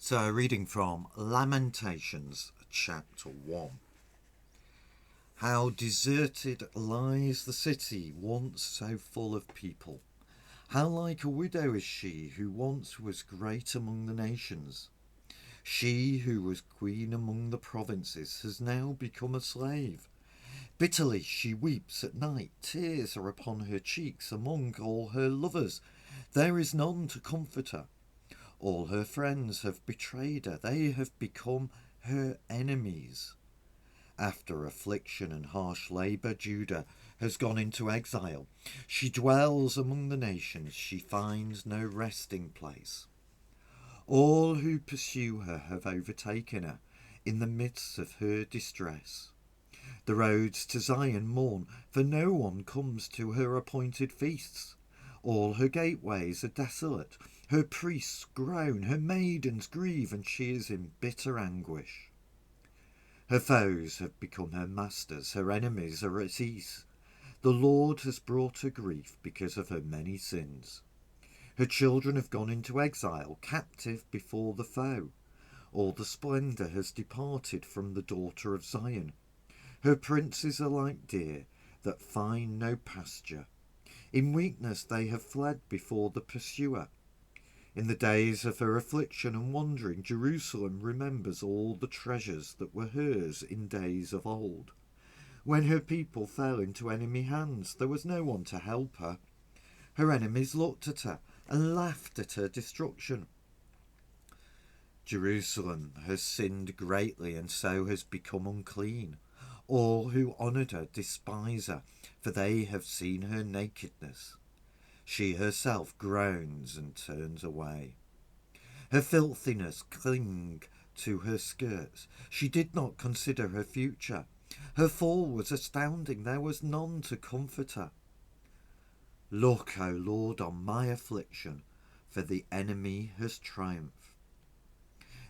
So, reading from Lamentations, chapter 1. How deserted lies the city, once so full of people. How like a widow is she who once was great among the nations. She who was queen among the provinces has now become a slave. Bitterly she weeps at night, tears are upon her cheeks among all her lovers. There is none to comfort her. All her friends have betrayed her, they have become her enemies. After affliction and harsh labour, Judah has gone into exile. She dwells among the nations, she finds no resting place. All who pursue her have overtaken her in the midst of her distress. The roads to Zion mourn, for no one comes to her appointed feasts. All her gateways are desolate. Her priests groan, her maidens grieve, and she is in bitter anguish. Her foes have become her masters, her enemies are at ease. The Lord has brought her grief because of her many sins. Her children have gone into exile, captive before the foe. All the splendour has departed from the daughter of Zion. Her princes are like deer that find no pasture. In weakness they have fled before the pursuer. In the days of her affliction and wandering, Jerusalem remembers all the treasures that were hers in days of old. When her people fell into enemy hands, there was no one to help her. Her enemies looked at her and laughed at her destruction. Jerusalem has sinned greatly and so has become unclean. All who honoured her despise her, for they have seen her nakedness. She herself groans and turns away. Her filthiness clings to her skirts. She did not consider her future. Her fall was astounding. There was none to comfort her. Look, O Lord, on my affliction, for the enemy has triumphed.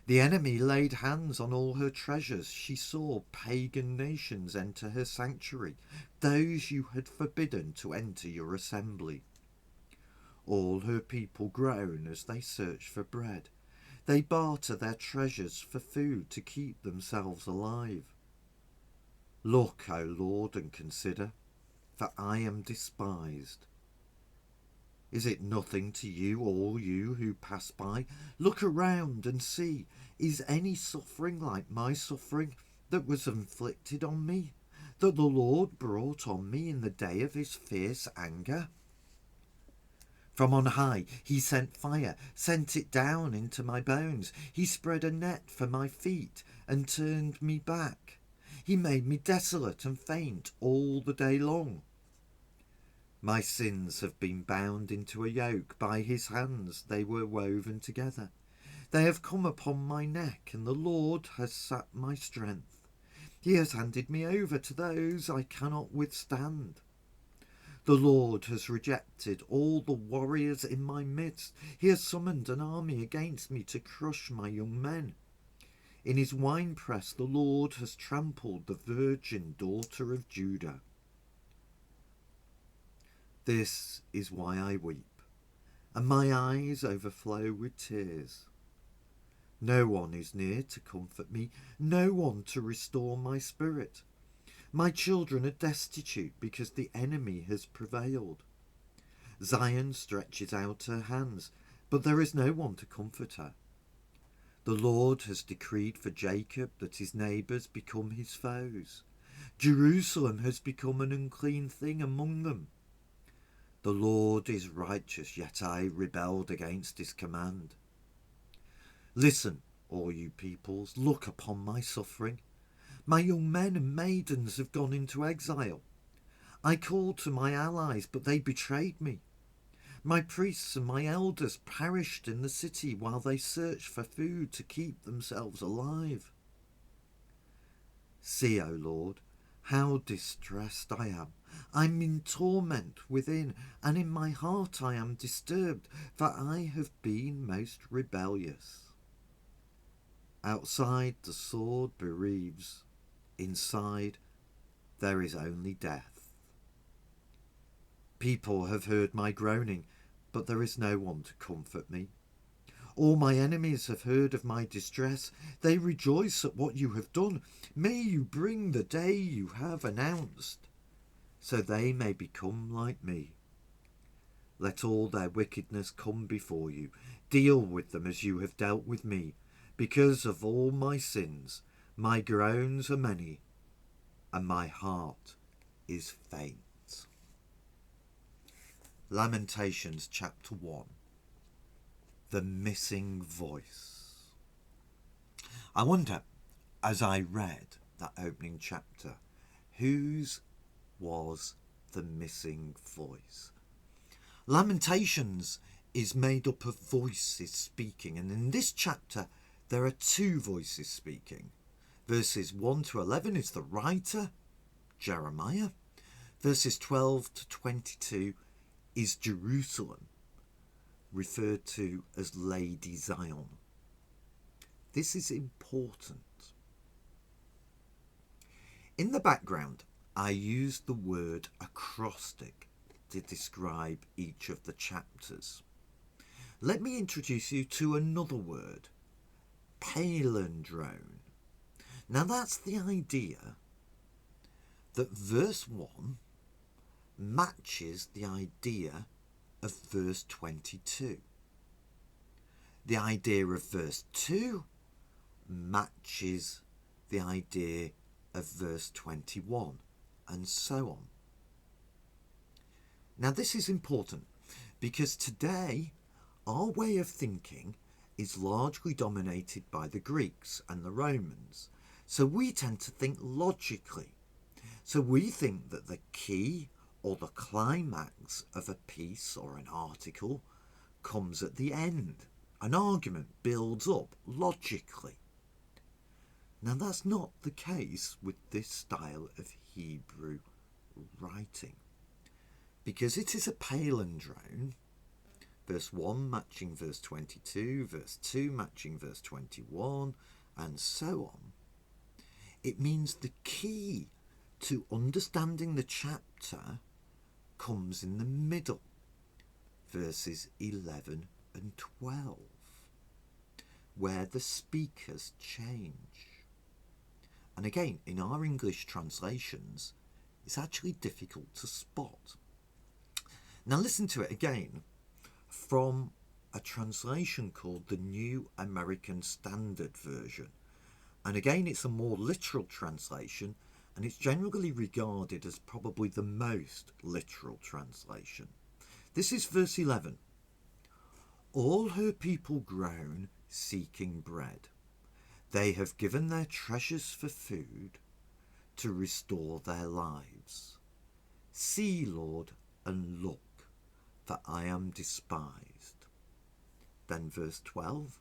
The enemy laid hands on all her treasures. She saw pagan nations enter her sanctuary, those you had forbidden to enter your assembly. All her people groan as they search for bread. They barter their treasures for food to keep themselves alive. Look, O Lord, and consider, for I am despised. Is it nothing to you, all you who pass by? Look around and see, is any suffering like my suffering that was inflicted on me, that the Lord brought on me in the day of his fierce anger? From on high he sent fire, sent it down into my bones. He spread a net for my feet and turned me back. He made me desolate and faint all the day long. My sins have been bound into a yoke. By his hands they were woven together. They have come upon my neck, and the Lord has sapped my strength. He has handed me over to those I cannot withstand. The Lord has rejected all the warriors in my midst. He has summoned an army against me to crush my young men. In his winepress the Lord has trampled the virgin daughter of Judah. This is why I weep, and my eyes overflow with tears. No one is near to comfort me, no one to restore my spirit. My children are destitute because the enemy has prevailed. Zion stretches out her hands, but there is no one to comfort her. The Lord has decreed for Jacob that his neighbours become his foes. Jerusalem has become an unclean thing among them. The Lord is righteous, yet I rebelled against his command. Listen, all you peoples, look upon my suffering. My young men and maidens have gone into exile. I called to my allies, but they betrayed me. My priests and my elders perished in the city while they searched for food to keep themselves alive. See, O Lord, how distressed I am. I'm in torment within, and in my heart I am disturbed, for I have been most rebellious. Outside the sword bereaves, inside there is only death. People have heard my groaning, but there is no one to comfort me. All my enemies have heard of my distress. They rejoice at what you have done. May you bring the day you have announced, so they may become like me. Let all their wickedness come before you. Deal with them as you have dealt with me. Because of all my sins, my groans are many, and my heart is faint. Lamentations chapter 1. The missing voice. I wonder, as I read that opening chapter, whose was the missing voice? Lamentations is made up of voices speaking, and in this chapter there are two voices speaking. Verses 1 to 11 is the writer, Jeremiah. Verses 12 to 22 is Jerusalem, referred to as Lady Zion. This is important. In the background, I used the word acrostic to describe each of the chapters. Let me introduce you to another word, palindrome. Now that's the idea that verse 1 matches the idea of verse 22. The idea of verse 2 matches the idea of verse 21, and so on. Now this is important because today our way of thinking is largely dominated by the Greeks and the Romans. So we tend to think logically. So we think that the key or the climax of a piece or an article comes at the end. An argument builds up logically. Now that's not the case with this style of Hebrew writing, because it is a palindrome, verse 1 matching verse 22, verse 2 matching verse 21, and so on. It means the key to understanding the chapter comes in the middle, verses 11 and 12, where the speakers change. And again, in our English translations, it's actually difficult to spot. Now listen to it again from a translation called the New American Standard Version. And again, it's a more literal translation, and it's generally regarded as probably the most literal translation. This is verse 11. All her people groan, seeking bread. They have given their treasures for food to restore their lives. See, Lord, and look, for I am despised. Then verse 12.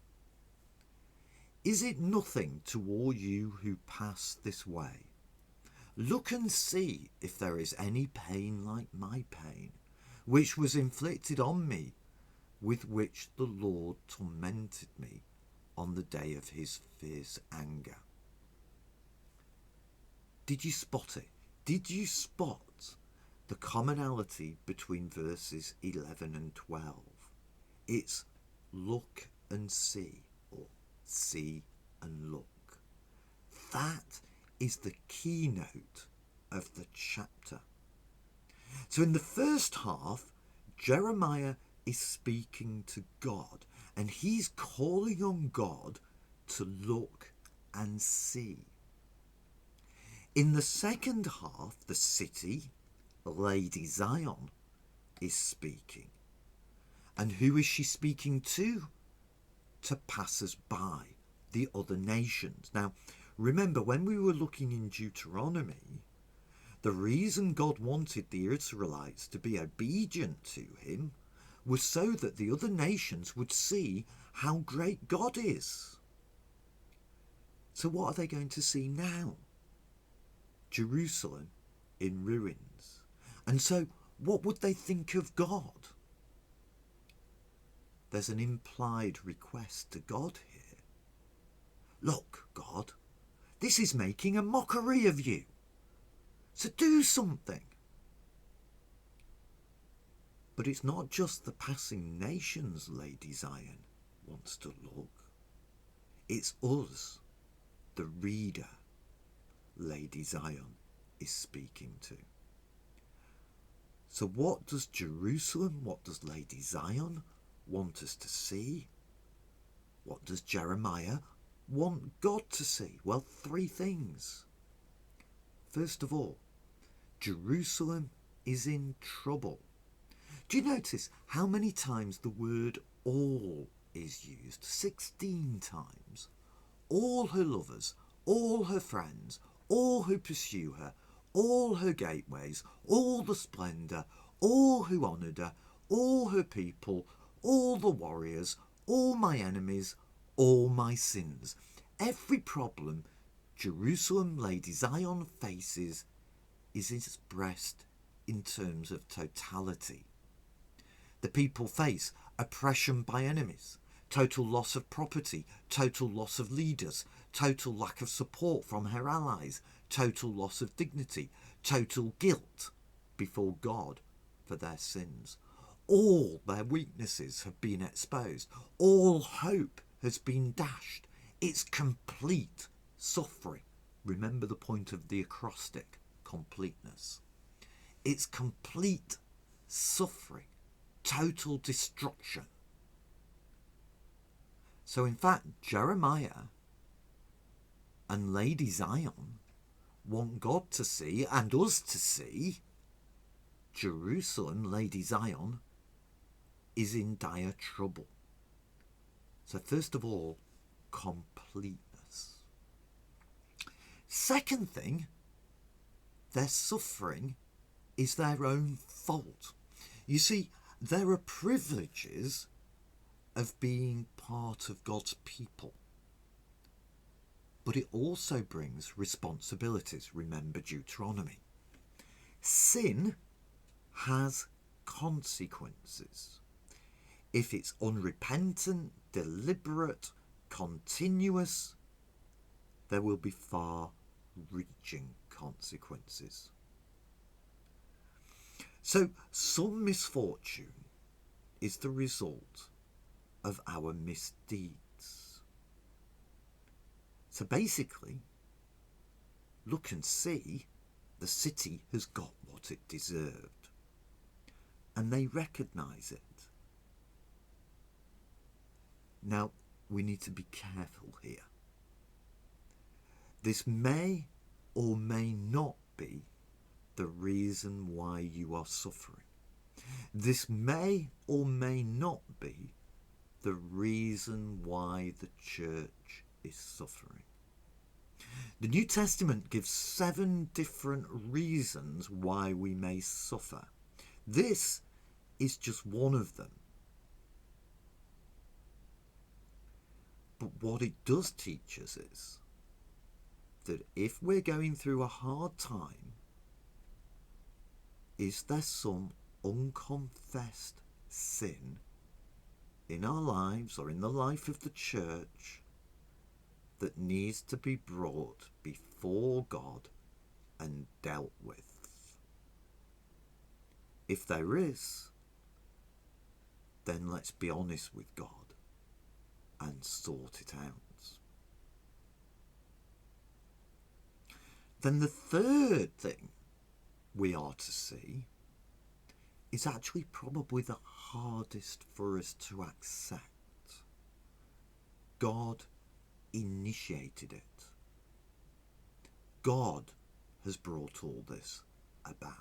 Is it nothing to all you who pass this way? Look and see if there is any pain like my pain, which was inflicted on me, with which the Lord tormented me on the day of his fierce anger. Did you spot it? Did you spot the commonality between verses 11 and 12? It's look and see, or see and look. That is the keynote of the chapter. So in the first half, Jeremiah is speaking to God, and he's calling on God to look and see. In the second half, the city, Lady Zion, is speaking. And who is she speaking to? To passers-by, the other nations. Now, remember, when we were looking in Deuteronomy, the reason God wanted the Israelites to be obedient to him was so that the other nations would see how great God is. So what are they going to see now? Jerusalem in ruins. And so what would they think of God? There's an implied request to God here. Look, God, this is making a mockery of you. So do something. But it's not just the passing nations, Lady Zion, wants to look. It's us, the reader, Lady Zion is speaking to. So what does Jerusalem, what does Lady Zion want us to see? What does Jeremiah want God to see? Well, three things. First of all, Jerusalem is in trouble. Do you notice how many times the word all is used? 16 times. All her lovers, all her friends, all who pursue her, all her gateways, all the splendour, all who honoured her, all her people, all the warriors, all my enemies, all my sins. Every problem Jerusalem, Lady Zion faces is expressed in terms of totality. The people face oppression by enemies, total loss of property, total loss of leaders, total lack of support from her allies, total loss of dignity, total guilt before God for their sins. All their weaknesses have been exposed. All hope has been dashed. It's complete suffering. Remember the point of the acrostic, completeness. It's complete suffering, total destruction. So in fact, Jeremiah and Lady Zion want God to see, and us to see, Jerusalem, Lady Zion, is in dire trouble. So first of all, completeness. Second thing, their suffering is their own fault. You see, there are privileges of being part of God's people, but it also brings responsibilities. Remember Deuteronomy. Sin has consequences. If it's unrepentant, deliberate, continuous, there will be far-reaching consequences. So some misfortune is the result of our misdeeds. So basically, look and see, the city has got what it deserved, and they recognise it. Now, we need to be careful here. This may or may not be the reason why you are suffering. This may or may not be the reason why the church is suffering. The New Testament gives 7 different reasons why we may suffer. This is just one of them. But what it does teach us is that if we're going through a hard time, is there some unconfessed sin in our lives or in the life of the church that needs to be brought before God and dealt with? If there is, then let's be honest with God and sort it out. Then the third thing we are to see is actually probably the hardest for us to accept. God initiated it. God has brought all this about.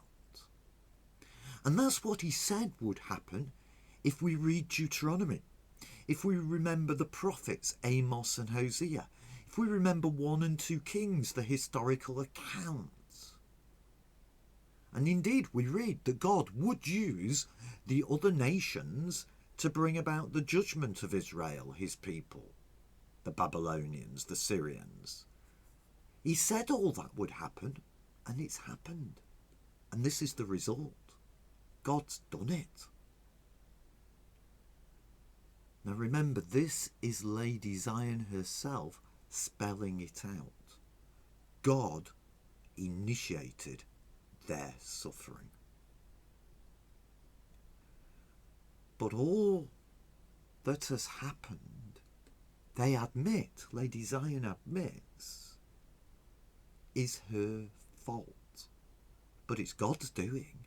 And that's what he said would happen if we read Deuteronomy. If we remember the prophets Amos and Hosea, if we remember 1 and 2 Kings, the historical accounts. And indeed we read that God would use the other nations to bring about the judgment of Israel, his people, the Babylonians, the Syrians. He said all that would happen, and it's happened. And this is the result. God's done it. Now remember, this is Lady Zion herself spelling it out. God initiated their suffering. But all that has happened Lady Zion admits, is her fault. But it's God's doing.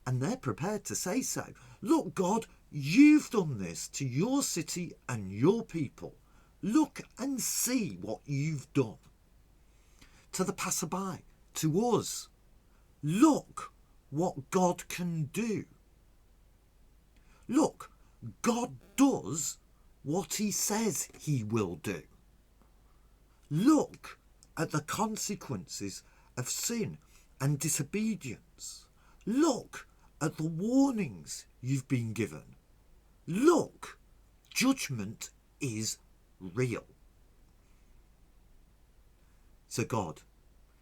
And they're prepared to say so. Look, God, you've done this to your city and your people. Look and see what you've done. To the passerby, to us, look what God can do. Look, God does what he says he will do. Look at the consequences of sin and disobedience. Look at the warnings you've been given. Look, judgment is real. So God,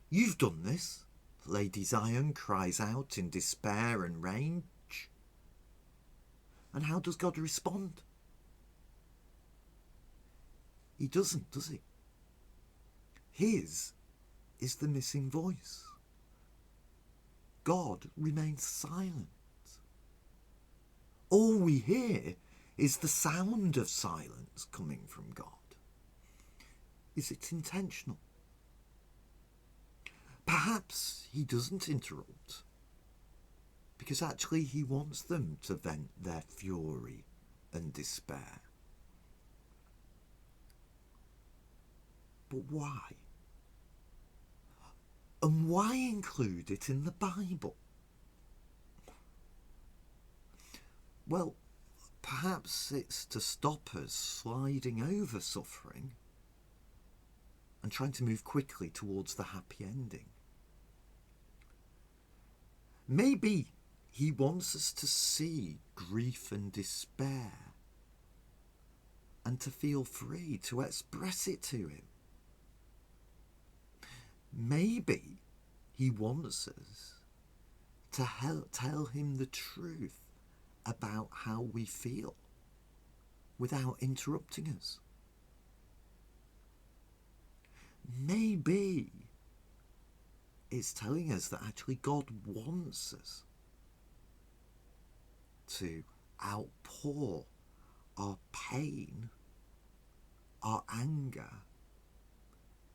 you've done this, Lady Zion cries out in despair and rage. And how does God respond? He doesn't, does he? His is the missing voice. God remains silent. All we hear is the sound of silence coming from God. Is it intentional? Perhaps he doesn't interrupt, because actually he wants them to vent their fury and despair. But why? And why include it in the Bible? Well, perhaps it's to stop us sliding over suffering and trying to move quickly towards the happy ending. Maybe he wants us to see grief and despair and to feel free to express it to him. Maybe he wants us to tell him the truth about how we feel without interrupting us. Maybe it's telling us that actually God wants us to outpour our pain, our anger,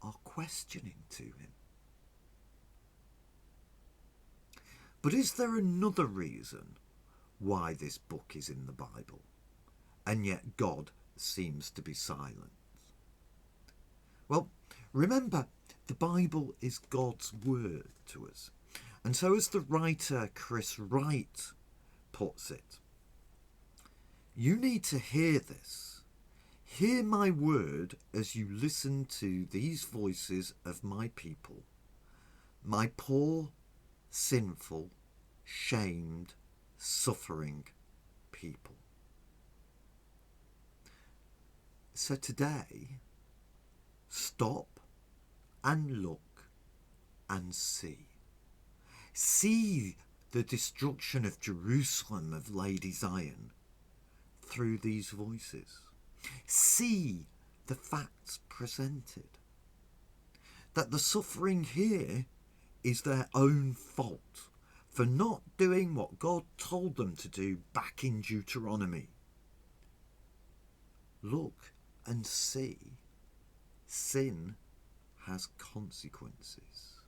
our questioning to him. But is there another reason why this book is in the Bible, and yet God seems to be silent? Well, remember, the Bible is God's word to us. And so as the writer Chris Wright puts it, you need to hear this. Hear my word as you listen to these voices of my people, my poor, sinful, shamed, suffering people. So today, stop and look and see. See the destruction of Jerusalem, of Lady Zion, through these voices. See the facts presented. That the suffering here is their own fault for not doing what God told them to do back in Deuteronomy. Look and see. Sin has consequences.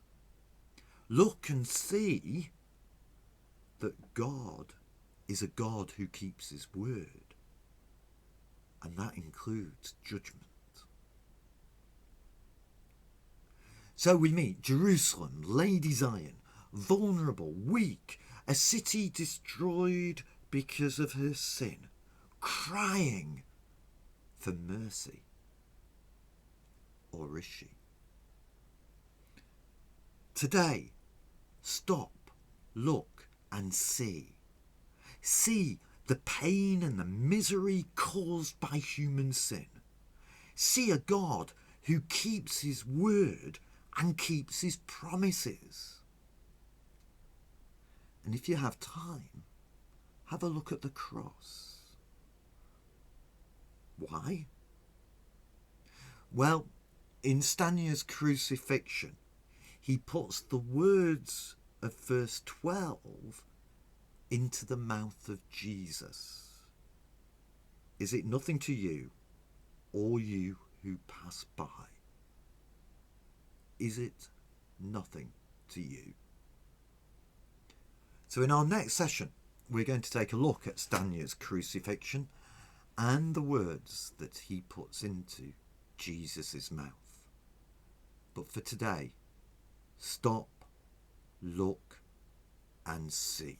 Look and see that God is a God who keeps his word, and that includes judgment. So we meet Jerusalem, Lady Zion, vulnerable, weak, a city destroyed because of her sin, crying for mercy. Or is she? Today, stop, look and see. See the pain and the misery caused by human sin. See a God who keeps his word and keeps his promises. And if you have time, have a look at the cross. Why? Well, in Stanya's crucifixion, he puts the words of verse 12 into the mouth of Jesus. Is it nothing to you all you who pass by? Is it nothing to you? So in our next session, we're going to take a look at Stanya's crucifixion and the words that he puts into Jesus' mouth. But for today, stop, look and see.